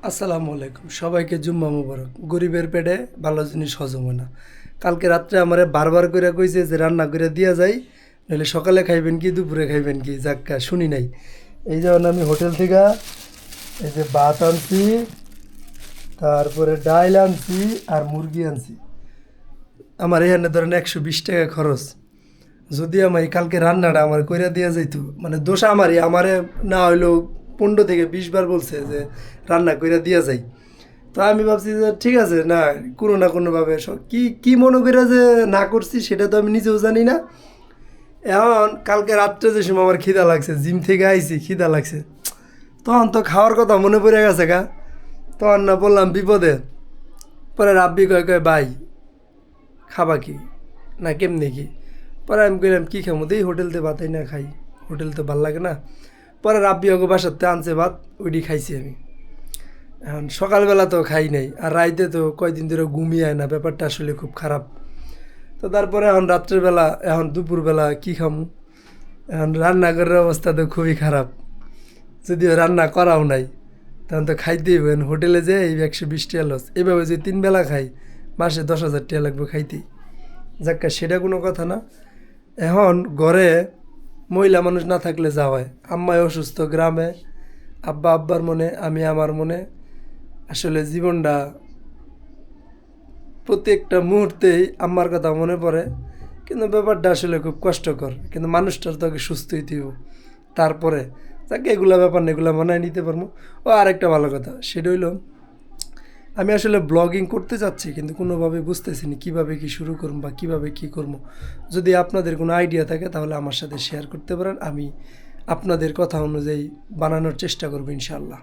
আসসালামু আলাইকুম, সবাইকে জুম্মা মুবারক। গরিবের পেটে ভালো জিনিস হজম হয় না। কালকে রাত্রে আমারে বারবার করে কইছে যে রান্না করে দিয়া যাই, নইলে সকালে খাইবেন কি দুপুরে খাইবেন কি, যাক্কা শুনি নাই। এই যেমন আমি হোটেল থেকে এই যে ভাত আনছি, তারপরে ডাইল আনছি আর মুরগি আনছি। আমার এখানে ধরেন 120 টাকা খরচ। যদি আমার এই কালকে রান্নাটা আমার কইরা দিয়া যাইতো, মানে দোষ আমারই, আমারে না হইলেও 15 থেকে 20 বার বলছে যে রান্না কইরা দিয়া যাই। তো আমি ভাবছি যে ঠিক আছে, না কোনো না কোনোভাবে কি কি মনে করে যে না করছি সেটা তো আমি নিজেও জানি না। এখন কালকে রাত্রে যে সময় আমার খিদা লাগছে, জিম থেকে আইছি, খিদা লাগছে, তখন তো খাওয়ার কথা মনে পড়ে গেছে গা। তখন না বললাম বিপদে। পরে রাব্বি কয় কয় ভাই খাবা কি না কেমনি কি। পরে আমি কইলাম কী খামো, দিই হোটেলতে ভাতই না খাই, হোটেল তো ভাল লাগে না। পরে রাব্বি ওকে বাসাতে আনছে ভাত, ওইটি খাইছি আমি। এখন সকালবেলা তো খাই নাই, আর রাইতে তো কয়দিন ধরে ঘুমিয়ে আয় না, ব্যাপারটা আসলে খুব খারাপ। তো তারপরে এখন রাত্রেবেলা, এখন দুপুরবেলা কী খামু। এখন রান্নাঘরের অবস্থা তো খুবই খারাপ, যদিও রান্না করাও নাই। তখন তো খাইতেই হবে, হোটেলে যে এই 120 টাকা লস, এইভাবে যদি 3 বেলা খাই মাসে 10,000 টাকা লাগবে খাইতেই। যাক্কা সেটা কোনো কথা না। এখন ঘরে মহিলা মানুষ না থাকলে যা হয়, আম্মাই অসুস্থ গ্রামে, আব্বা আব্বার মনে, আমি আমার মনে। আসলে জীবনটা প্রত্যেকটা মুহূর্তেই আম্মার কথা মনে পড়ে। কিন্তু ব্যাপারটা আসলে খুব কষ্টকর, কিন্তু মানুষটার তো আগে সুস্থ হইতে হইব, তারপরে যাকে এগুলা ব্যাপার না, এগুলো মানায় নিতে পারবো। ও আরেকটা ভালো কথা, সেটা হইলো আমি আসলে ব্লগিং করতে চাচ্ছি, কিন্তু কোনোভাবে বুঝতেছি না কীভাবে কী শুরু করবো বা কীভাবে কী করবো। যদি আপনাদের কোনো আইডিয়া থাকে তাহলে আমার সাথে শেয়ার করতে পারেন, আমি আপনাদের কথা অনুযায়ী বানানোর চেষ্টা করবো ইনশাআল্লাহ।